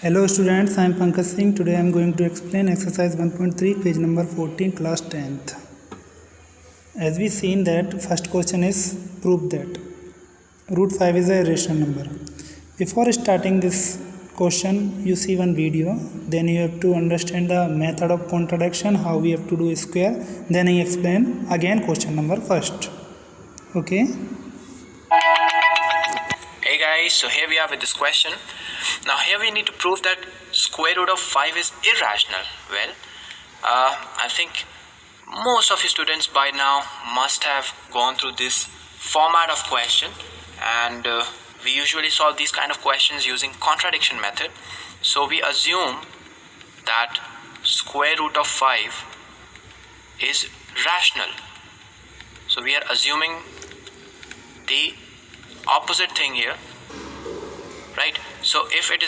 Hello students, I am Pankaj Singh. Today I am going to explain exercise 1.3 page number 14 class 10th. As we seen that first question is prove that root 5 is a irrational number. Before starting this question you see one video, then you have to understand the method of contradiction, how we have to do square, then I explain again question number first. Okay. Hey guys, so here we are with this question. Now here we need to prove that square root of 5 is irrational. Well, I think most of you students by now must have gone through this format of question, and we usually solve these kind of questions using contradiction method. So we assume that square root of 5 is rational. So we are assuming the opposite thing here, right? So if it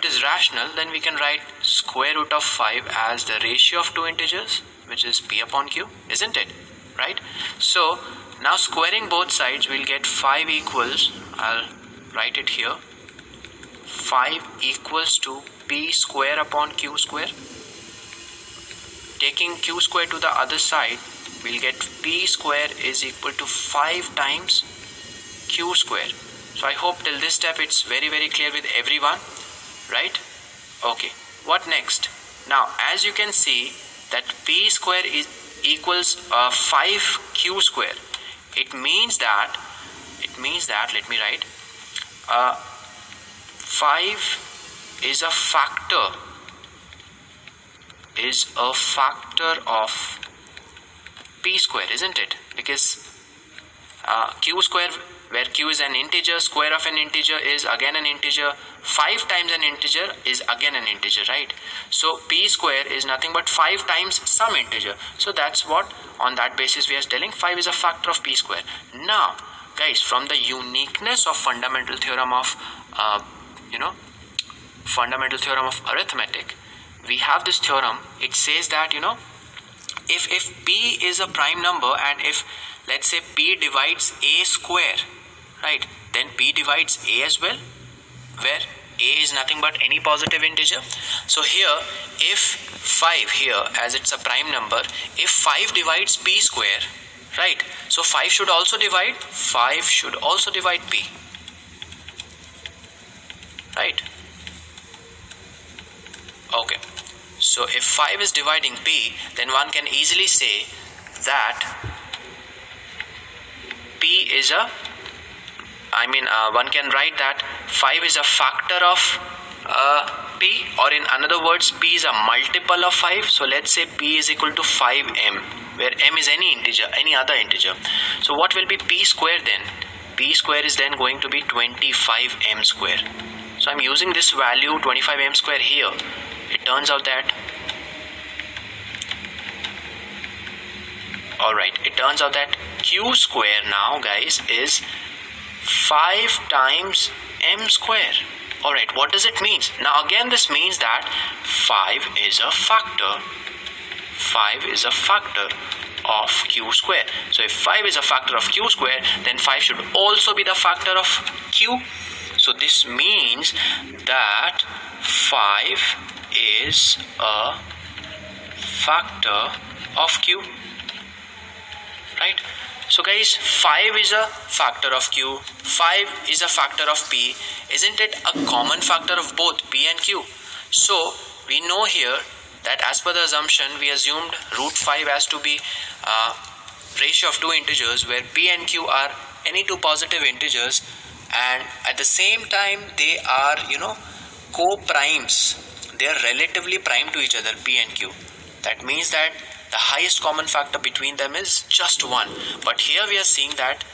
is rational, then we can write square root of 5 as the ratio of two integers, which is p upon q, isn't it? Right? So now squaring both sides, we'll get 5 equals, I'll write it here, 5 equals to p square upon q square. Taking q square to the other side, we'll get p square is equal to 5 times q square. So I hope till this step it's very clear with everyone, right? Okay, what next? Now as you can see that p square is equals 5q square. It means that let me write 5 is a factor of p square, isn't it? Because q square, where q is an integer, square of an integer is again an integer, 5 times an integer is again an integer, right? So p square is nothing but 5 times some integer. So that's what, on that basis we are telling 5 is a factor of p square. Now guys, from the uniqueness of fundamental theorem of arithmetic, we have this theorem. It says that if p is a prime number, and if let's say p divides a square, right, then p divides a as well, where a is nothing but any positive integer. So here, if 5 here, as it's a prime number, if 5 divides p square, right, so 5 should also divide p, right? Okay, so if 5 is dividing p, then one can easily say that p is one can write that 5 is a factor of p, or in another words, p is a multiple of 5. So let's say p is equal to 5m, where m is any integer, any other integer. So what will be p square then? P square is then going to be 25m square. So I'm using this value 25m square here. It turns out that q square now guys is 5 times m square. Alright, what does it mean? Now again, this means that 5 is a factor of q square. So if 5 is a factor of q square, then 5 should also be the factor of q. So this means that 5 is a factor of q, right? So guys, 5 is a factor of q, 5 is a factor of p. Isn't it a common factor of both p and q? So we know here that as per the assumption, we assumed root 5 as to be ratio of two integers, where p and q are any two positive integers, and at the same time they are co-primes. They are relatively prime to each other, p and q. That means that the highest common factor between them is just 1. But here we are seeing that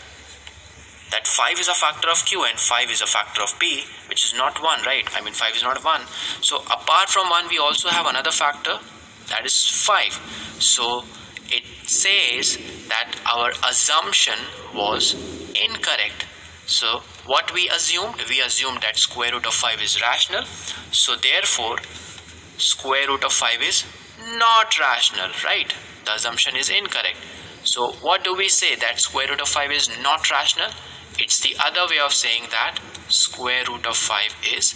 5 is a factor of q and 5 is a factor of p, which is not 1, right? 5 is not 1. So apart from 1, we also have another factor, that is 5. So it says that our assumption was incorrect. So what we assumed? We assumed that square root of 5 is rational. So therefore, square root of 5 is not rational, right? The assumption is incorrect. So what do we say? That square root of 5 is not rational? It's the other way of saying that square root of 5 is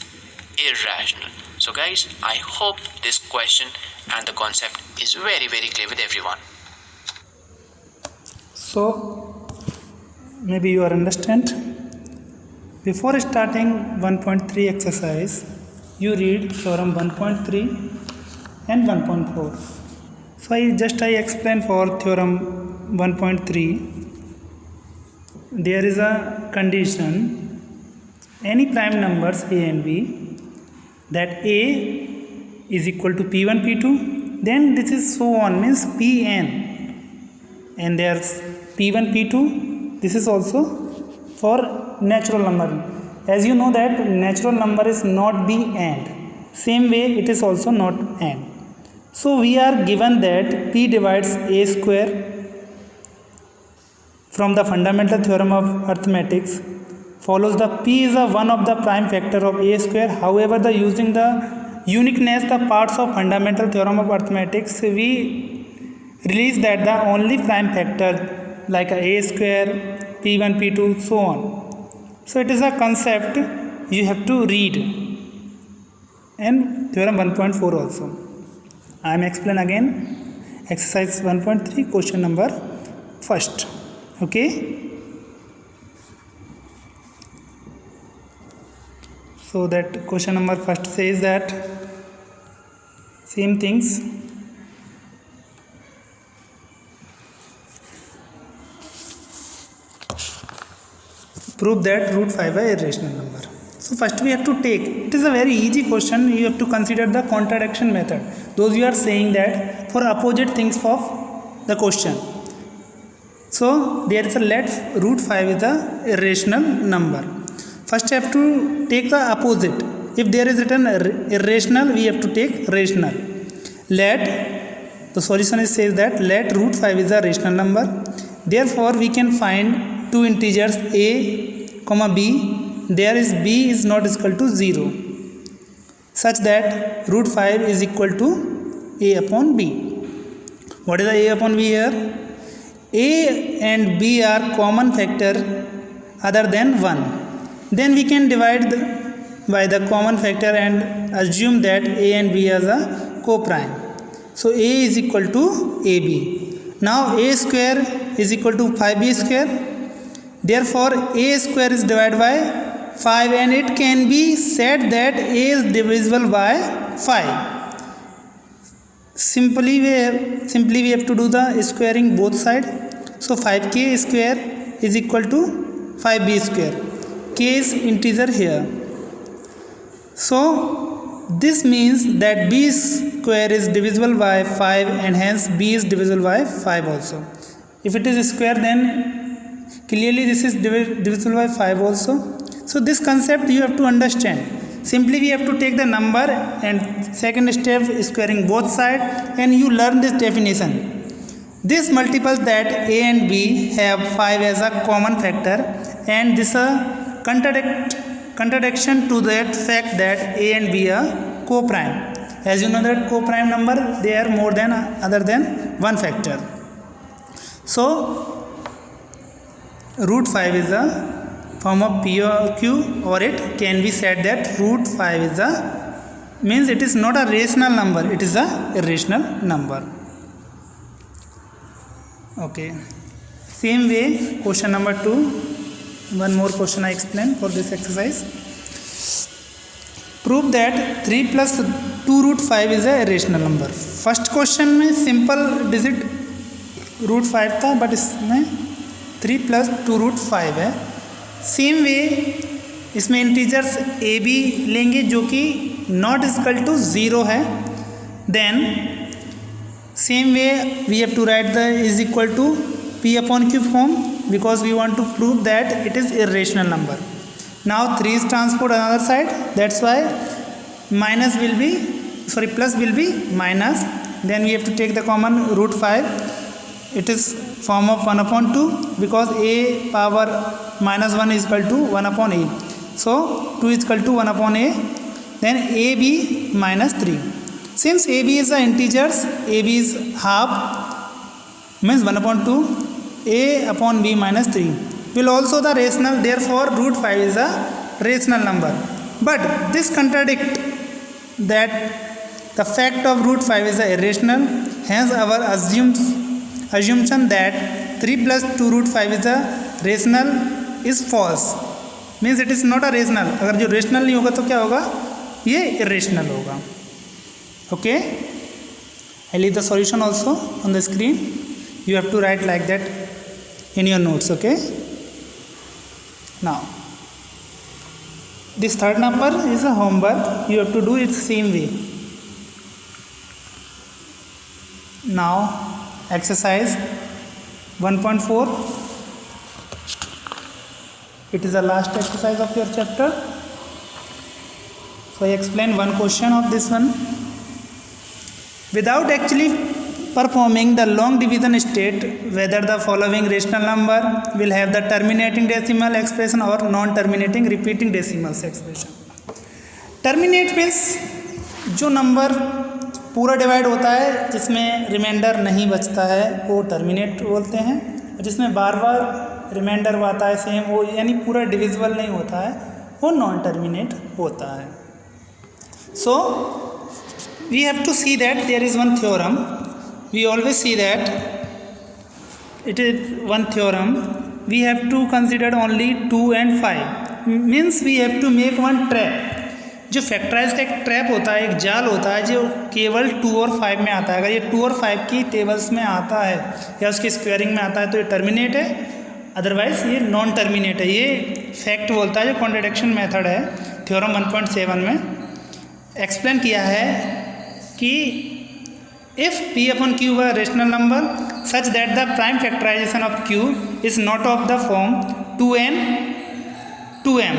irrational. So guys, I hope this question and the concept is very clear with everyone. So maybe you are understand. Before starting 1.3 exercise, you read theorem 1.3 and 1.4. So I explain for theorem 1.3. There is a condition, any prime numbers a and b, that a is equal to p1 p2, then this is so on, means pn, and there's p1 p2. This is also for natural number. As you know that natural number is not b and, same way it is also not and. So we are given that p divides a square from the fundamental theorem of arithmetic, follows the p is a one of the prime factor of a square. However, the using the uniqueness, the parts of fundamental theorem of arithmetic, we release that the only prime factor like a square, p1 p2 so on. So it is a concept you have to read, and theorem 1.4 also. I am explain again exercise 1.3 question number first. Okay, so that question number first says that same things. Prove that root 5 is irrational number. So first we have to take, it is a very easy question. You have to consider the contradiction method. Those you are saying that for opposite things of the question. So there is a let root 5 is a irrational number. First you have to take the opposite. If there is written irrational, we have to take rational. Let, the solution is says that let root 5 is a rational number. Therefore we can find two integers a comma b. There is b is not equal to 0, such that root 5 is equal to a upon b. What is the a upon b here? A and b are common factor other than 1. Then we can divide by the common factor and assume that a and b are a co-prime. So a is equal to ab. Now a square is equal to 5b square. Therefore a square is divided by 5, and it can be said that a is divisible by 5. Simply we have to do the squaring both sides. So 5k square is equal to 5b square. K is integer here. So this means that b square is divisible by 5, and hence b is divisible by 5 also. If it is square, then clearly this is divisible by 5 also. So this concept you have to understand. Simply we have to take the number and second step squaring both sides, and you learn this definition. This multiples that a and b have 5 as a common factor, and this a contradiction to that fact that a and b are co-prime. As you know that co-prime number, they are more than other than one factor. So root 5 is a form of p or q, or it can be said that root 5 is a, means it is not a rational number, it is a irrational number. Okay, same way question number 2, one more question I explain for this exercise. Prove that 3 plus 2 root 5 is a irrational number. First question में simple digit root 5 था, but इसमें 3 plus 2 root 5 है. Same way इसमें integers A B लेंगे जो कि not equal to 0 है. Then same way we have to write the is equal to p upon q form because we want to prove that it is irrational number. Now 3 is transport another side, that's why minus will be, sorry, plus will be minus. Then we have to take the common root 5. It is form of 1 upon 2 because a power minus 1 is equal to 1 upon a. So 2 is equal to 1 upon a. Then ab minus 3. Since ab is the integers, ab is half, means 1 upon 2, a upon b minus 3 will also the rational. Therefore root 5 is a rational number. but this contradict that the fact of root 5 is irrational. Hence our assumption that 3 plus 2 root 5 is a rational is false. Means it is not a rational. अगर जो rational नहीं होगा तो क्या होगा, ये irrational होगा. Okay, I leave the solution also on the screen. You have to write like that in your notes. Okay, now this third number is a homework. You have to do it same way. Now exercise 1.4. It is the last exercise of your chapter. So I explain one question of this one. Without actually performing the long division state, whether the following rational number will have the terminating decimal expression or non-terminating repeating decimals expression. Terminate means जो number पूरा divide होता है जिसमें reminder नहीं बचता है वो terminate बोलते हैं, और जिसमें बार बार रिमाइंडर आता है सेम वो यानी पूरा डिविजिबल नहीं होता है वो नॉन टर्मिनेट होता है. So we have to see that there is one theorem. We always see that it is one theorem. We have to consider only 2 and 5. Means we have to make one trap. जो factorise का एक trap होता है, एक जाल होता है जो केवल 2 और 5 में आता है. अगर ये 2 और 5 की टेबल्स में आता है या उसकी स्क्वायरिंग में आता है तो ये टर्मिनेट है, अदरवाइज ये नॉन टर्मिनेट है. ये फैक्ट बोलता है जो कॉन्ट्रडिक्शन मेथड है थ्योरम 1.7 में एक्सप्लेन किया है कि if P upon Q were a rational number such that the prime factorization of Q is not of the form 2n 2m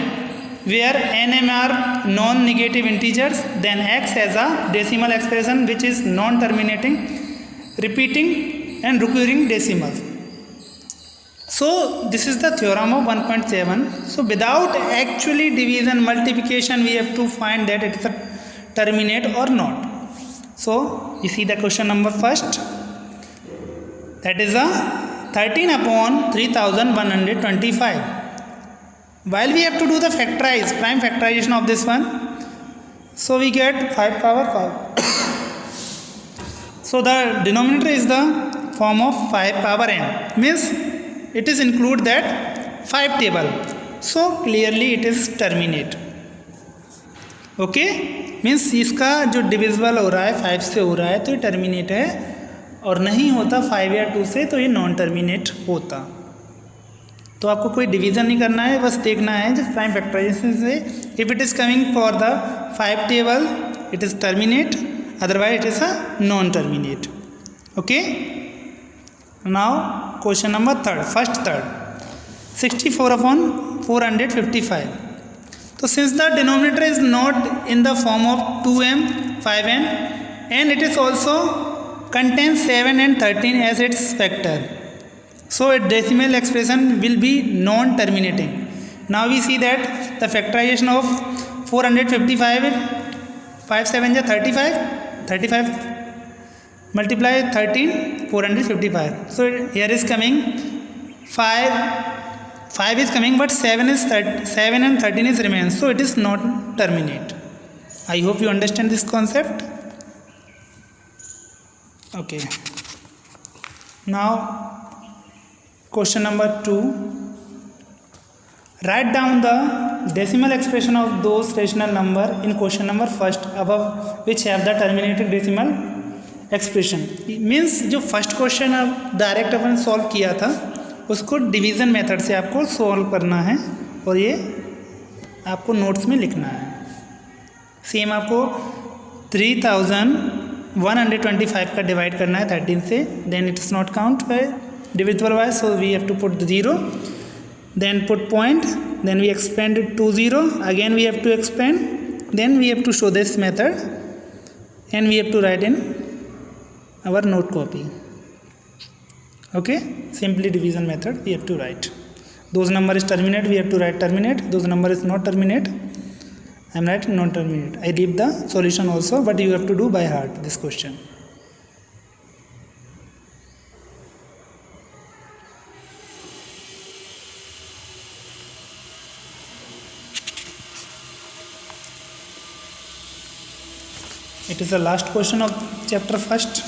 where nm are non-negative integers, then X as a decimal expression which is non-terminating, repeating and recurring decimals. So this is the theorem of 1.7. So without actually division multiplication we have to find that it is a terminate or not. So you see the question number first, that is a 13 upon 3125. While we have to do the prime factorization of this one, so we get 5 power 5. So the denominator is the form of 5 power n, means it is include that 5 table. So clearly it is terminate. Okay, means इसका जो divisible हो रहा है 5 से हो रहा है तो ये टर्मिनेट है, और नहीं होता 5 या 2 से तो ये नॉन टर्मिनेट होता. तो आपको कोई डिवीज़न नहीं करना है, बस देखना है जब प्राइम फैक्टराइजेशन से if it is coming for the 5 table it is terminate, otherwise it is a non terminate. Okay, now question number third 64 upon 455. तो since the denominator is not in the form of 2m 5n and it is also contain 7 and 13 as it's factor, so a decimal expression will be non-terminating. Now we see that the factorization of 455 is 5 7 is 35 multiply 13 455. So here is coming 5 is coming, but 7 and 13 is remains, so it is not terminate. I hope you understand this concept. Okay, now question number 2, write down the decimal expression of those rational number in question number first above which have the terminating decimal expression. Means जो first question direct अपन solve किया था उसको division method से आपको solve करना है और ये आपको नोट्स में लिखना है. सेम आपको 3125 का डिवाइड करना है 13 से, then it is not count by divisible by, so we have to put 0, then put point, then we expand it to 0, again we have to expand, then we have to show this method and we have to write in our note copy. Okay, simply division method we have to write. Those number is terminate, we have to write terminate. Those number is not terminate, I am writing non terminate. I leave the solution also, but you have to do by heart this question. It is the last question of chapter first.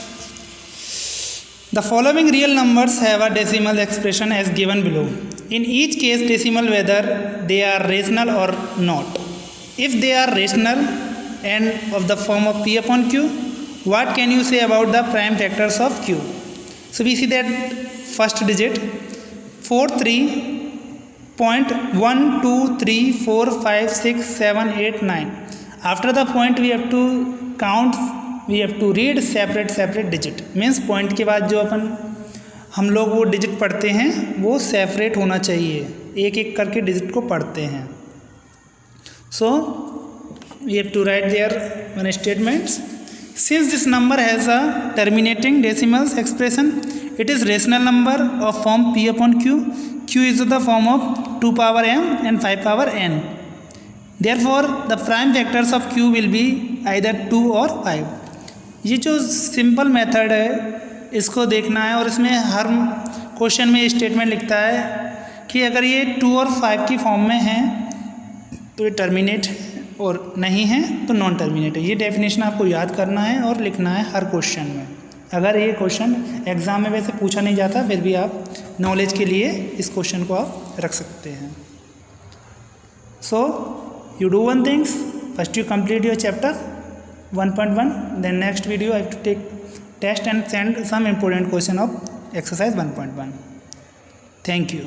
The following real numbers have a decimal expression as given below. In each case decimal whether they are rational or not. If they are rational and of the form of p upon q, what can you say about the prime factors of q? So we see that first digit 43.123456789. After the point we have to count, we have to read separate digit. Means point के बाद जो हम लोग वो digit पढ़ते हैं वो separate होना चाहिए, एक एक करके डिजिट को पढ़ते हैं. So we have to write there one statements. Since this number has a terminating decimals expression, it is rational number of form p upon q. Q is the form of 2 power m and 5 power n. Therefore, the prime factors of q will be either 2 or 5. ये जो simple method है इसको देखना है और इसमें हर question में statement लिखता है कि अगर ये 2 और 5 की फॉर्म में है तो ये टर्मिनेट है और नहीं है तो नॉन टर्मिनेट है. ये डेफिनेशन आपको याद करना है और लिखना है हर क्वेश्चन में. अगर ये क्वेश्चन एग्ज़ाम में वैसे पूछा नहीं जाता फिर भी आप नॉलेज के लिए इस क्वेश्चन को आप रख सकते हैं. So you do one things. First you complete your chapter 1.1. then next video I have to take test and send some important question of exercise 1.1. Thank you.